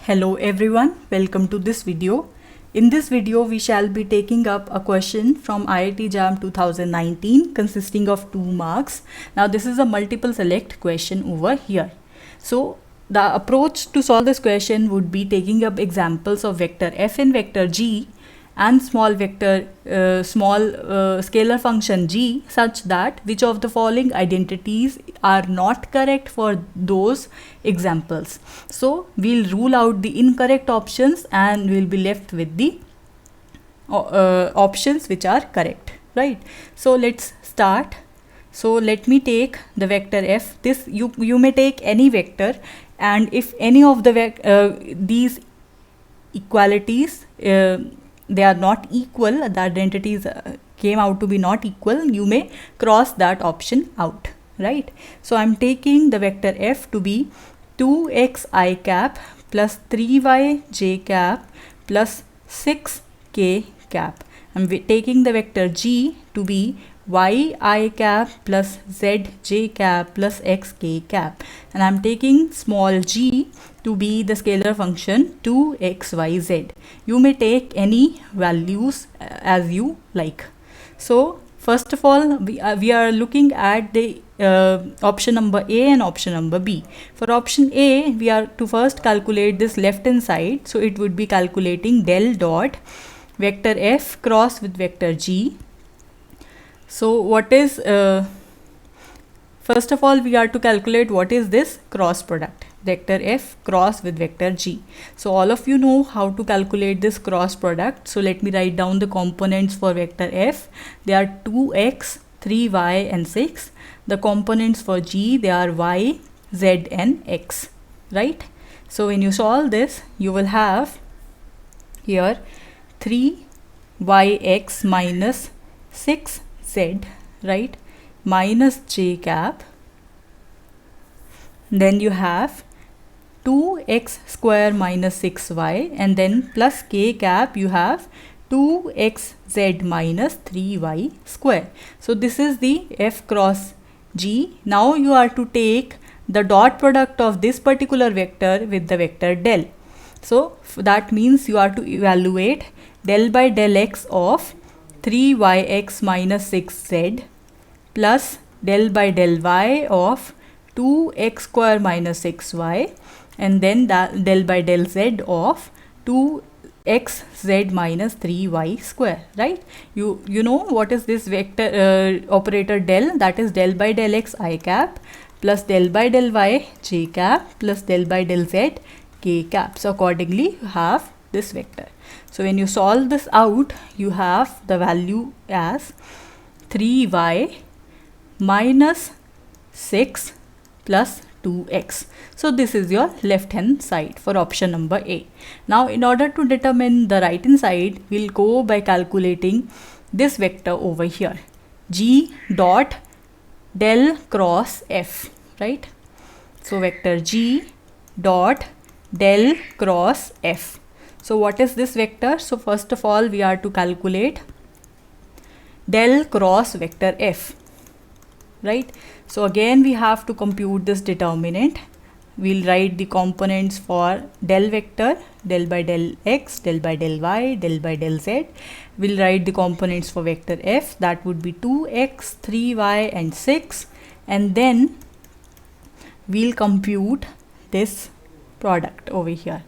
Hello everyone, welcome to this video. In this video, we shall be taking up a question from IIT JAM 2019 consisting of 2 marks. Now this is a multiple select question over here. So the approach to solve this question would be taking up examples of vector f and vector g and small scalar function g such that which of the following identities are not correct for those examples. So we'll rule out the incorrect options and we'll be left with the options which are correct, right? So let's start. So let me take the vector f. This you may take any vector, and if any of the these equalities they are not equal, the identities came out to be not equal, you may cross that option out, right? So I'm taking the vector f to be 2xi cap plus 3y j cap plus 6k cap. I'm taking the vector g to be yi cap plus zj cap plus xk cap, and I'm taking small g to be the scalar function 2xyz. You may take any values as you like. So first of all, we are looking at the option number A and option number B. For option A, we are to first calculate this left hand side. So it would be calculating del dot vector f cross with vector g. So what is first of all, we are to calculate what is this cross product, vector f cross with vector g. So all of you know how to calculate this cross product. So let me write down the components for vector f. They are 2x, 3y and 6. The components for g, they are y, z and x, right? So when you solve this, you will have here 3yx minus 6z, right, minus j cap. Then you have 2x square minus 6y, and then plus k cap you have 2xz minus 3y square. So this is the f cross g. Now you are to take the dot product of this particular vector with the vector del. So that means you are to evaluate del by del x of 3yx minus 6z plus del by del y of 2x square minus 6y, and then del by del z of 2xz minus 3y square, right? You know what is this vector operator del? That is del by del x I cap plus del by del y j cap plus del by del z k cap. So accordingly you have this vector. So when you solve this out, you have the value as 3y minus 6 plus 2x. So this is your left hand side for option number A. Now in order to determine the right hand side, we'll go by calculating this vector over here, g dot del cross f, right? So vector g dot del cross f. So what is this vector? So first of all, we are to calculate del cross vector f, right? So again we have to compute this determinant. We'll write the components for del vector, del by del x, del by del y, del by del z. We'll write the components for vector f, that would be 2x, 3y and 6, and then we'll compute this product over here.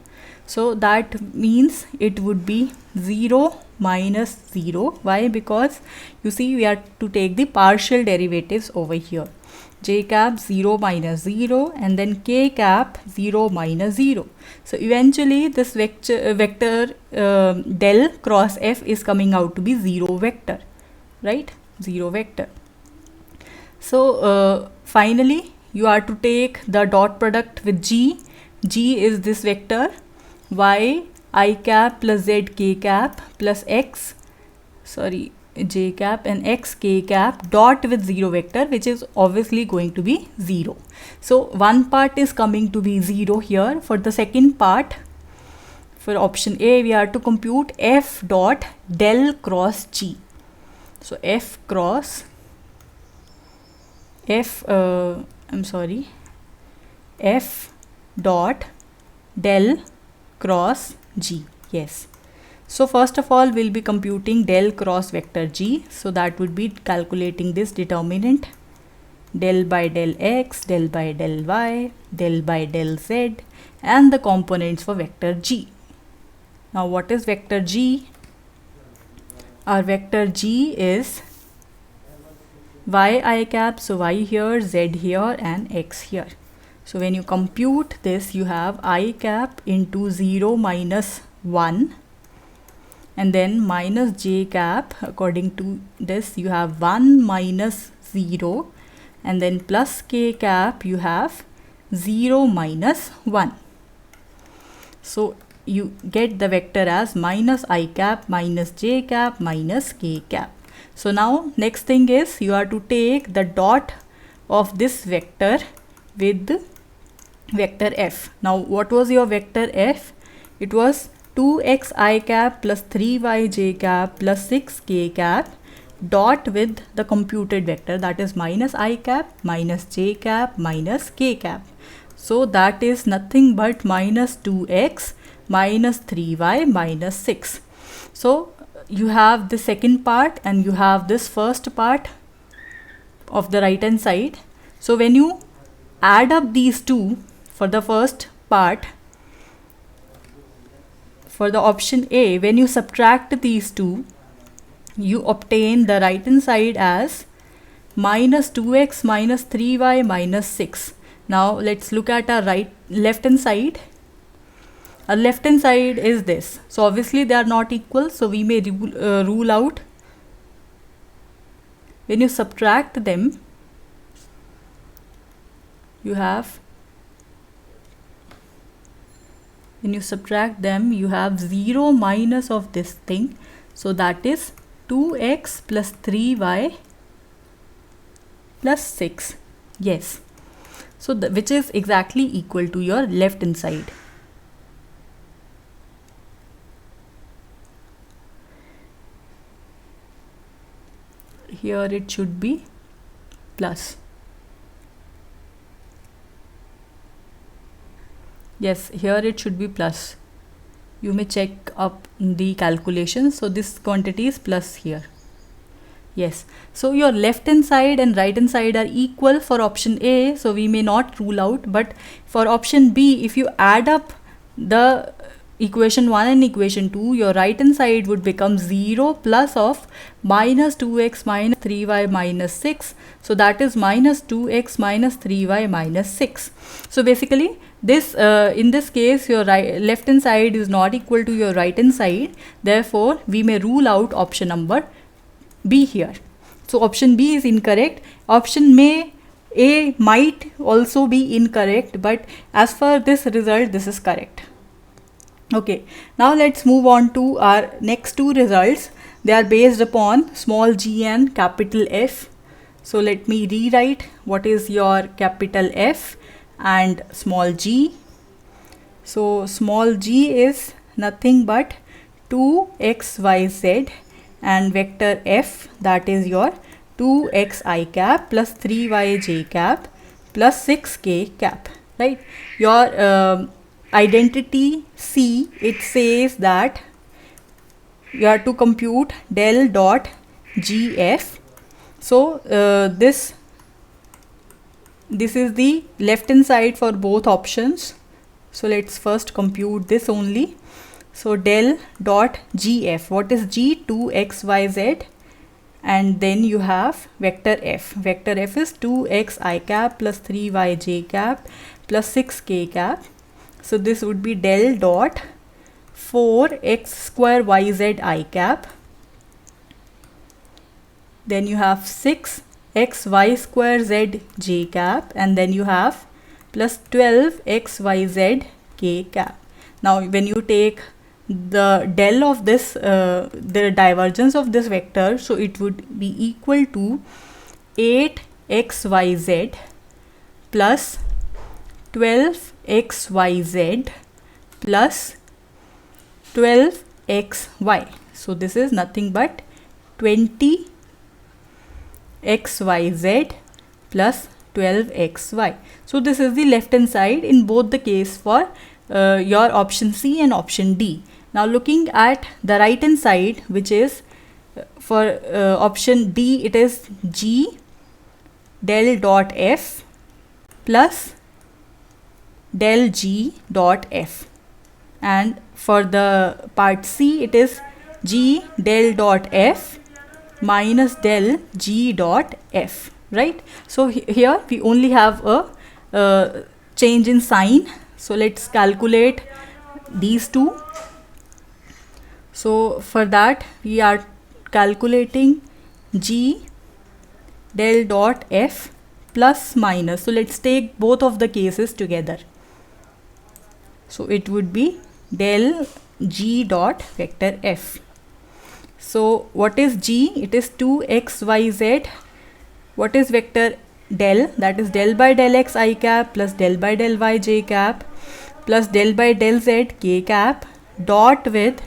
So that means it would be 0 minus 0. Why? Because you see we are to take the partial derivatives over here. J cap 0 minus 0, and then k cap 0 minus 0. So eventually this vector del cross f is coming out to be 0 vector, right? 0 vector. So finally you are to take the dot product with g. G is this vector y I cap plus z k cap plus x, sorry, j cap and x k cap dot with 0 vector, which is obviously going to be 0. So one part is coming to be 0 here. For the second part, for option A, we are to compute f dot del cross g. So f cross f dot del cross G. Yes. So first of all, we'll be computing del cross vector G. So that would be calculating this determinant, del by del x, del by del y, del by del z, and the components for vector G. Now what is vector G? Our vector G is y I cap, so y here, z here, and x here. So when you compute this, you have I cap into 0 minus 1, and then minus j cap. According to this, you have 1 minus 0, and then plus k cap, you have 0 minus 1. So you get the vector as minus I cap minus j cap minus k cap. So now next thing is you are to take the dot of this vector with vector f. Now what was your vector f? It was 2x I cap plus 3y j cap plus 6k cap dot with the computed vector, that is minus I cap minus j cap minus k cap. So that is nothing but minus 2x minus 3y minus 6. So you have the second part and you have this first part of the right hand side. So when you add up these two for the first part, for the option A, when you subtract these two, you obtain the right hand side as minus 2x minus 3y minus 6. Now let's look at our left hand side. Our left hand side is this. So obviously they are not equal, so we may rule out. When you subtract them, you have 0 minus of this thing. So that is 2x plus 3y plus 6. Yes. So which is exactly equal to your left hand side. Here it should be plus. Yes, here it should be plus. You may check up the calculation. So this quantity is plus here. Yes. So your left hand side and right hand side are equal for option A. So we may not rule out. But for option B, if you add up the equation 1 and equation 2, your right hand side would become 0 plus of minus 2x minus 3y minus 6. So that is minus 2x minus 3y minus 6. So basically this in this case your left hand side is not equal to your right hand side. Therefore we may rule out option number B here. So option B is incorrect. Option A might also be incorrect, but as for this result, this is correct. Okay, now let's move on to our next two results. They are based upon small g and capital F. So let me rewrite what is your capital F and small g. So small g is nothing but 2xyz and vector f, that is your 2x I cap plus 3y j cap plus 6k cap, right? Your identity C, it says that you have to compute del dot gf. So this is the left hand side for both options. So let's first compute this only. So del dot gf, what is g? 2xyz, and then you have vector f. Vector f is 2x I cap plus 3y j cap plus 6k cap. So this would be del dot 4x square yz I cap. Then you have 6x y square z j cap, and then you have plus 12x yz k cap. Now when you take the del of this, the divergence of this vector, so it would be equal to 8xyz plus 12xyz plus 12xy. So this is nothing but 20xyz plus 12xy. So this is the left hand side in both the case for your option C and option D. Now looking at the right hand side, which is for option D, it is G del dot F plus del G dot F, and for the part C it is G del dot F minus del G dot F, right? So here we only have a change in sign, so let's calculate these two. So for that we are calculating G del dot F plus minus, so let's take both of the cases together. So it would be del G dot vector F. So what is G? It is 2xyz. What is vector del? That is del by del x I cap plus del by del y j cap plus del by del z k cap dot with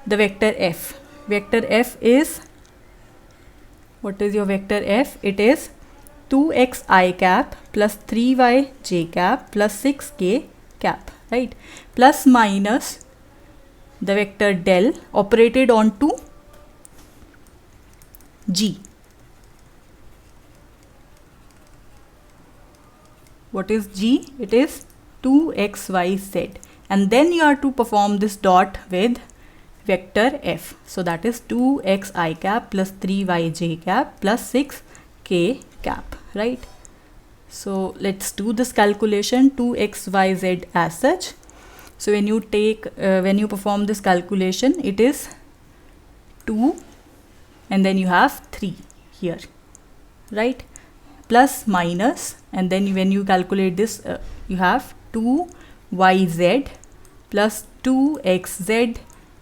the vector F. Vector F is, what is your vector F? It is 2x I cap plus 3y j cap plus 6k cap, right? Plus minus the vector del operated onto G. What is G? It is 2xyz, and then you are to perform this dot with vector F. So that is 2x I cap plus 3y j cap plus 6k cap, right? So let's do this calculation, 2xyz as such. So when you take when you perform this calculation, it is 2 and then you have 3 here, right? Plus minus, and then when you calculate this you have 2yz plus 2xz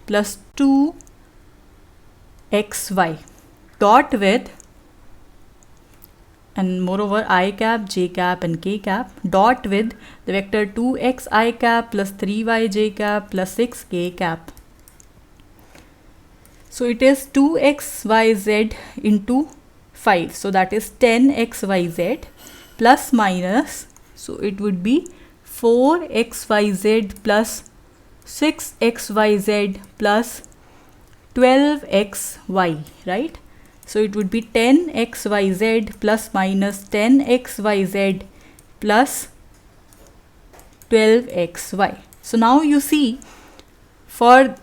plus 2xy dot with, and moreover I cap, j cap and k cap dot with the vector 2x I cap plus 3y j cap plus 6k cap. So it is 2xyz into 5, so that is 10xyz plus minus, so it would be 4xyz plus 6xyz plus 12xy, right? So it would be 10xyz plus minus 10xyz plus 12xy. So now you see, for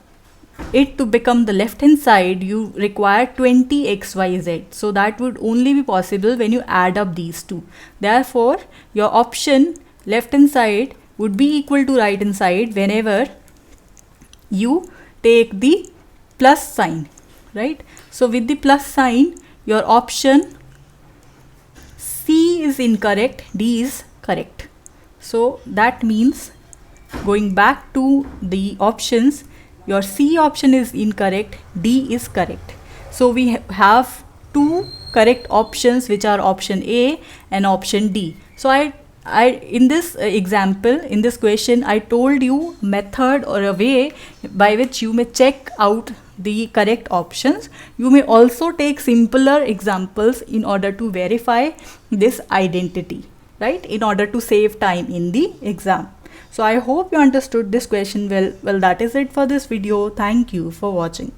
it to become the left hand side you require 20xyz, so that would only be possible when you add up these two. Therefore your option left hand side would be equal to right hand side whenever you take the plus sign, right? So with the plus sign your option C is incorrect, D is correct. So that means, going back to the options, your C option is incorrect, D is correct. So we have two correct options, which are option A and option D. So I in this example, in this question, I told you method or a way by which you may check out the correct options. You may also take simpler examples in order to verify this identity, right, in order to save time in the exam. So I hope you understood this question well. Well, that is it for this video. Thank you for watching.